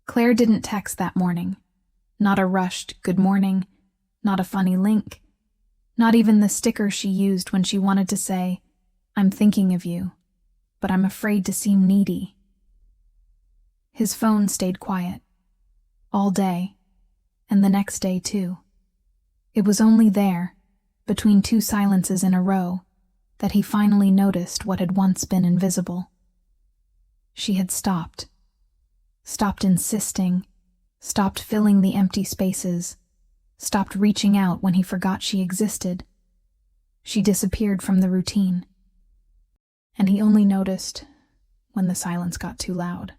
Claire didn't text that morning. Not a rushed good morning, not a funny link, not even the sticker she used when she wanted to say, "I'm thinking of you, but I'm afraid to seem needy." His phone stayed quiet. All day, and the next day too. It was only there, between two silences in a row, that he finally noticed what had once been invisible. She had stopped. Stopped insisting, stopped filling the empty spaces, stopped reaching out when he forgot she existed. She disappeared from the routine. And he only noticed when the silence got too loud.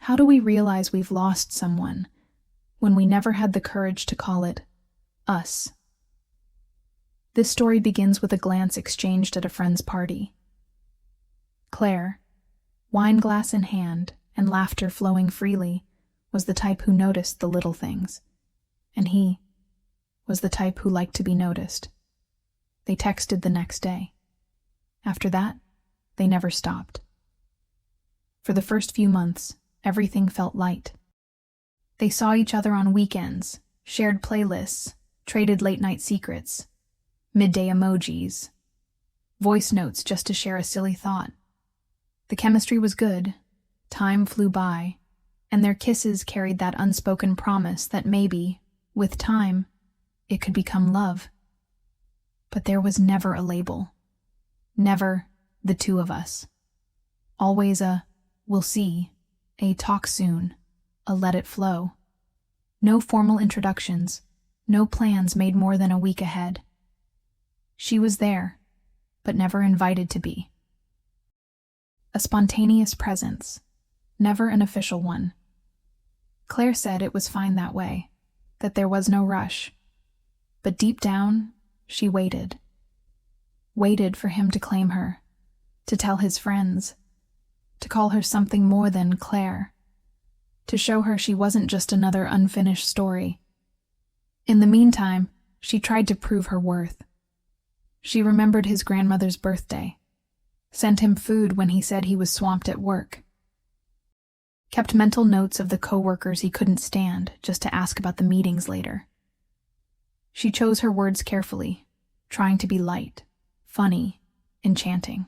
How do we realize we've lost someone when we never had the courage to call it us? This story begins with a glance exchanged at a friend's party. Claire, wine glass in hand and laughter flowing freely, was the type who noticed the little things, and he was the type who liked to be noticed. They texted the next day. After that, they never stopped. For the first few months, everything felt light. They saw each other on weekends, shared playlists, traded late-night secrets, midday emojis, voice notes just to share a silly thought. The chemistry was good, time flew by, and their kisses carried that unspoken promise that maybe, with time, it could become love. But there was never a label. Never the two of us. Always a "we'll see," a "talk soon," a "let it flow." No formal introductions, no plans made more than a week ahead. She was there, but never invited to be. A spontaneous presence, never an official one. Claire said it was fine that way, that there was no rush. But deep down, she waited. Waited for him to claim her, to tell his friends, to call her something more than Claire, to show her she wasn't just another unfinished story. In the meantime, she tried to prove her worth. She remembered his grandmother's birthday, sent him food when he said he was swamped at work, kept mental notes of the coworkers he couldn't stand just to ask about the meetings later. She chose her words carefully, trying to be light, funny, enchanting,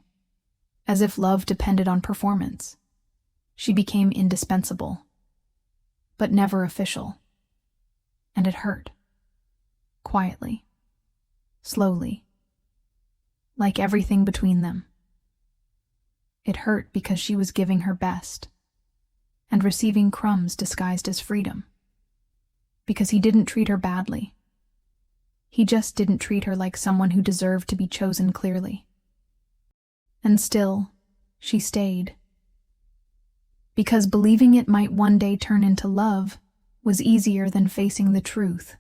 as if love depended on performance. She became indispensable, but never official. And it hurt. Quietly. Slowly. Like everything between them. It hurt because she was giving her best, and receiving crumbs disguised as freedom. Because he didn't treat her badly. He just didn't treat her like someone who deserved to be chosen clearly. And still, she stayed. Because believing it might one day turn into love was easier than facing the truth,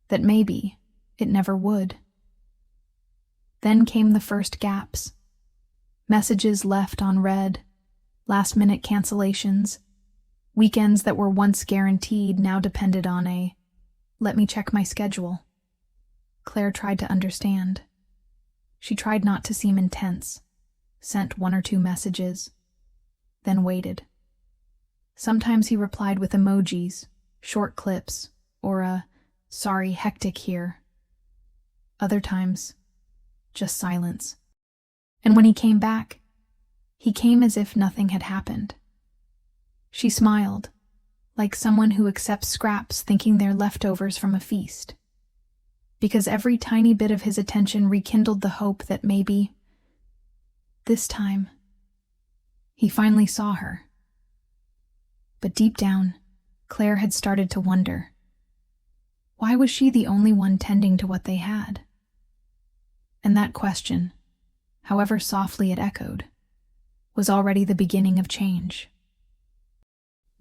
that maybe it never would. Then came the first gaps. Messages left unread, last-minute cancellations, weekends that were once guaranteed now depended on a "let me check my schedule." Claire tried to understand. She tried not to seem intense, sent one or two messages, then waited. Sometimes he replied with emojis, short clips, or a "sorry, hectic here." Other times, just silence. And when he came back, he came as if nothing had happened. She smiled, like someone who accepts scraps thinking they're leftovers from a feast. Because every tiny bit of his attention rekindled the hope that maybe, this time, he finally saw her. But deep down, Claire had started to wonder. Why was she the only one tending to what they had? And that question, however softly it echoed, was already the beginning of change.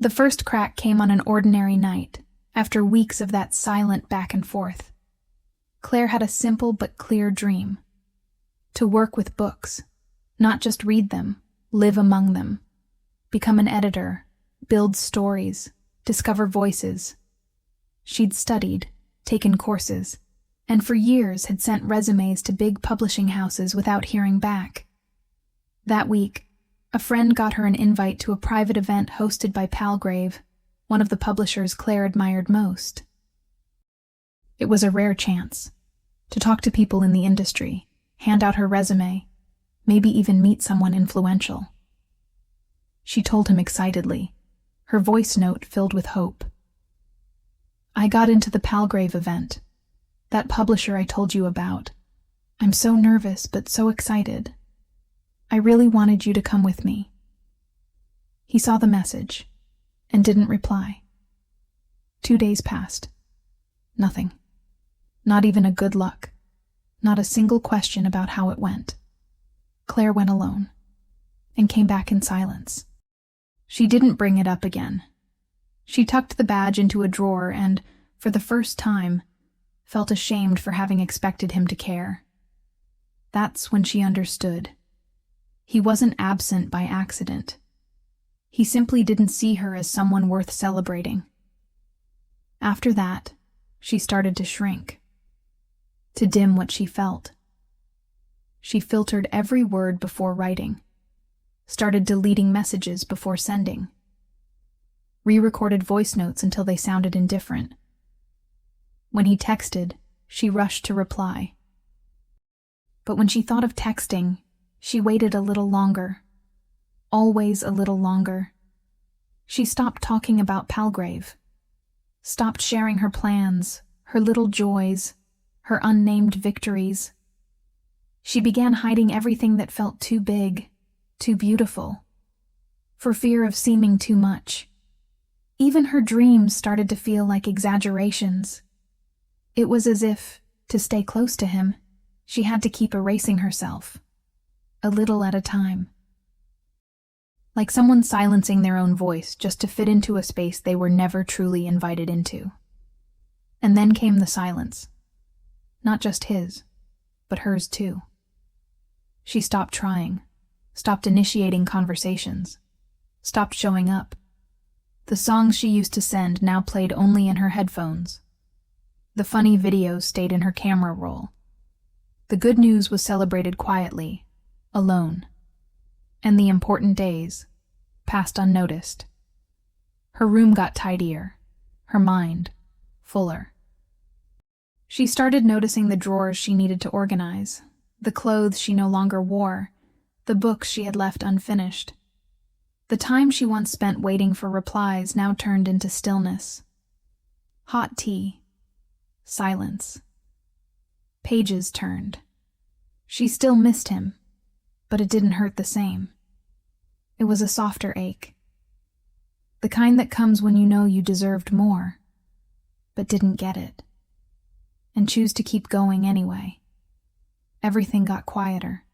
The first crack came on an ordinary night, after weeks of that silent back and forth. Claire had a simple but clear dream. To work with books, not just read them, live among them, become an editor, build stories, discover voices. She'd studied, taken courses, and for years had sent resumes to big publishing houses without hearing back. That week, A friend got her an invite to a private event hosted by Palgrave, one of the publishers Claire admired most. It was a rare chance to talk to people in the industry, hand out her resume, maybe even meet someone influential. She told him excitedly, her voice note filled with hope. "I got into the Palgrave event, that publisher I told you about. I'm so nervous but so excited. I really wanted you to come with me." He saw the message and didn't reply. 2 days passed. Nothing. Not even a good luck. Not a single question about how it went. Claire went alone and came back in silence. She didn't bring it up again. She tucked the badge into a drawer and, for the first time, felt ashamed for having expected him to care. That's when she understood. He wasn't absent by accident. He simply didn't see her as someone worth celebrating. After that, she started to shrink, to dim what she felt. She filtered every word before writing, started deleting messages before sending, re-recorded voice notes until they sounded indifferent. When he texted, she rushed to reply. But when she thought of texting, she waited a little longer, always a little longer. She stopped talking about Palgrave, stopped sharing her plans, her little joys, her unnamed victories. She began hiding everything that felt too big, too beautiful, for fear of seeming too much. Even her dreams started to feel like exaggerations. It was as if, to stay close to him, she had to keep erasing herself, a little at a time. Like someone silencing their own voice just to fit into a space they were never truly invited into. And then came the silence. Not just his, but hers too. She stopped trying, stopped initiating conversations, stopped showing up. The songs she used to send now played only in her headphones. The funny videos stayed in her camera roll. The good news was celebrated quietly, alone. And the important days passed unnoticed. Her room got tidier, her mind fuller. She started noticing the drawers she needed to organize, the clothes she no longer wore, the books she had left unfinished. The time she once spent waiting for replies now turned into stillness. Hot tea. Silence. Pages turned. She still missed him, but it didn't hurt the same. It was a softer ache. The kind that comes when you know you deserved more, but didn't get it, and choose to keep going anyway. Everything got quieter.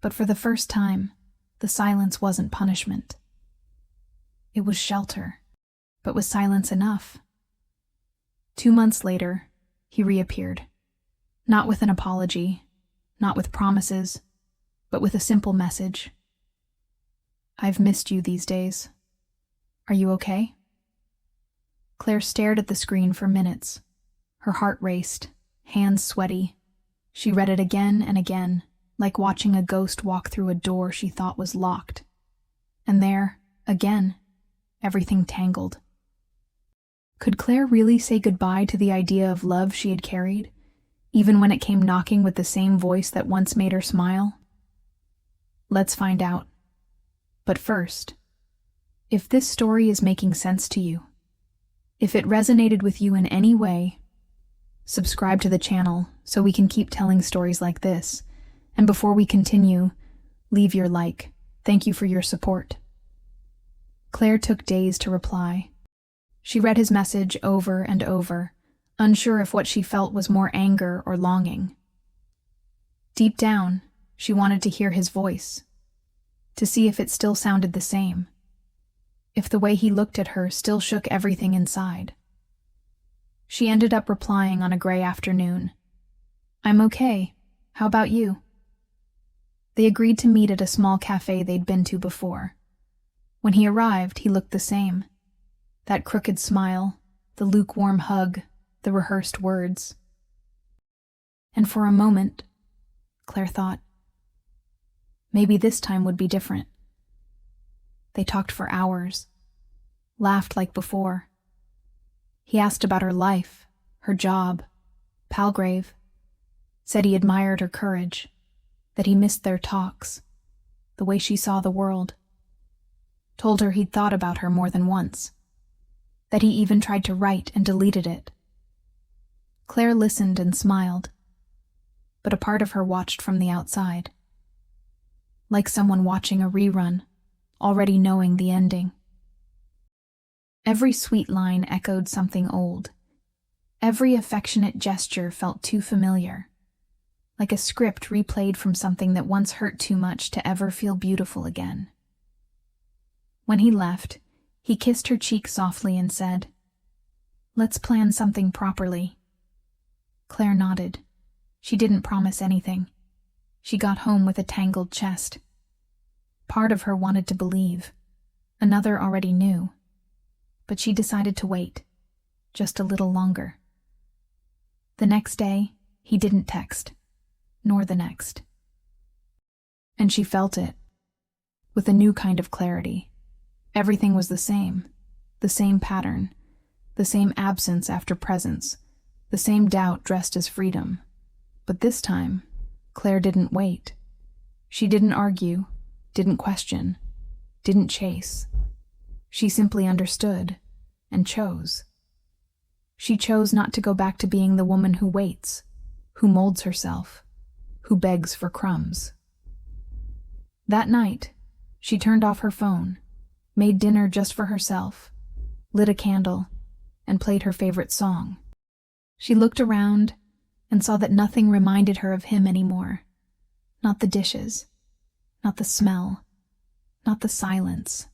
But for the first time, the silence wasn't punishment. It was shelter, but was silence enough? 2 months later, he reappeared. Not with an apology, not with promises, but with a simple message. "I've missed you these days. Are you okay?" Claire stared at the screen for minutes. Her heart raced, hands sweaty. She read it again and again, like watching a ghost walk through a door she thought was locked. And there, again, everything tangled. Could Claire really say goodbye to the idea of love she had carried, even when it came knocking with the same voice that once made her smile? Let's find out. But first, if this story is making sense to you, if it resonated with you in any way, subscribe to the channel so we can keep telling stories like this. And before we continue, leave your like. Thank you for your support. Claire took days to reply. She read his message over and over, unsure if what she felt was more anger or longing. Deep down, she wanted to hear his voice, to see if it still sounded the same, if the way he looked at her still shook everything inside. She ended up replying on a gray afternoon. "I'm okay. How about you?" They agreed to meet at a small cafe they'd been to before. When he arrived, he looked the same. That crooked smile, the lukewarm hug, the rehearsed words. And for a moment, Claire thought, Maybe this time would be different. They talked for hours, laughed like before. He asked about her life, her job, Palgrave, said he admired her courage, that he missed their talks, the way she saw the world. Told her he'd thought about her more than once, that he even tried to write and deleted it. Claire listened and smiled, but a part of her watched from the outside, like someone watching a rerun, already knowing the ending. Every sweet line echoed something old. Every affectionate gesture felt too familiar, like a script replayed from something that once hurt too much to ever feel beautiful again. When he left, he kissed her cheek softly and said, "Let's plan something properly." Claire nodded. She didn't promise anything. She got home with a tangled chest. Part of her wanted to believe. Another already knew. But she decided to wait, just a little longer. The next day, he didn't text, nor the next. And she felt it, with a new kind of clarity. Everything was the same pattern, the same absence after presence, the same doubt dressed as freedom. But this time, Claire didn't wait. She didn't argue, didn't question, didn't chase. She simply understood and chose. She chose not to go back to being the woman who waits, who molds herself, who begs for crumbs. That night, she turned off her phone, made dinner just for herself, lit a candle, and played her favorite song. She looked around and saw that nothing reminded her of him anymore. Not the dishes, not the smell, not the silence.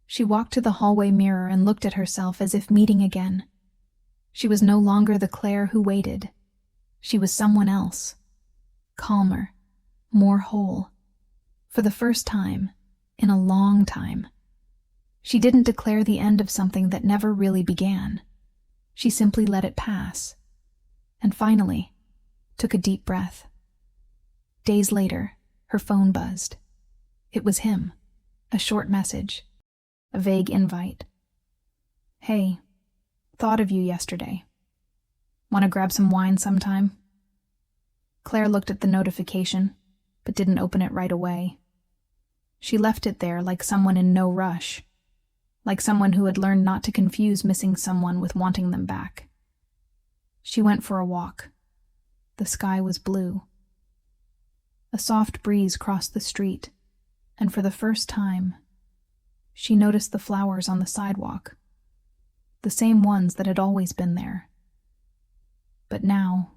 She walked to the hallway mirror and looked at herself as if meeting again. She was no longer the Claire who waited. She was someone else, calmer, more whole. For the first time, in a long time. She didn't declare the end of something that never really began. She simply let it pass. And finally, took a deep breath. Days later, her phone buzzed. It was him. A short message. A vague invite. "Hey, thought of you yesterday. Want to grab some wine sometime?" Claire looked at the notification, but didn't open it right away. She left it there like someone in no rush, like someone who had learned not to confuse missing someone with wanting them back. She went for a walk. The sky was blue. A soft breeze crossed the street, and for the first time, she noticed the flowers on the sidewalk, the same ones that had always been there. But now,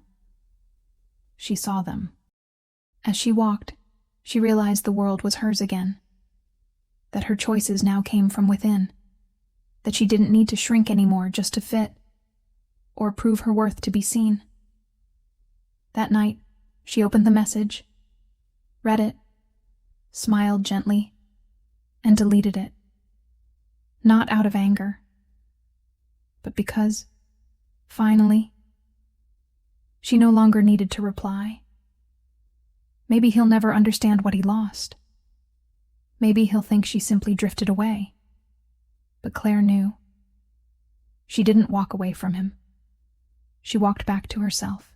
she saw them. As she walked, she realized the world was hers again, that her choices now came from within, that she didn't need to shrink anymore just to fit, or prove her worth to be seen. That night, she opened the message, read it, smiled gently, and deleted it. Not out of anger, but because, finally, she no longer needed to reply. Maybe he'll never understand what he lost. Maybe he'll think she simply drifted away. But Claire knew. She didn't walk away from him. She walked back to herself.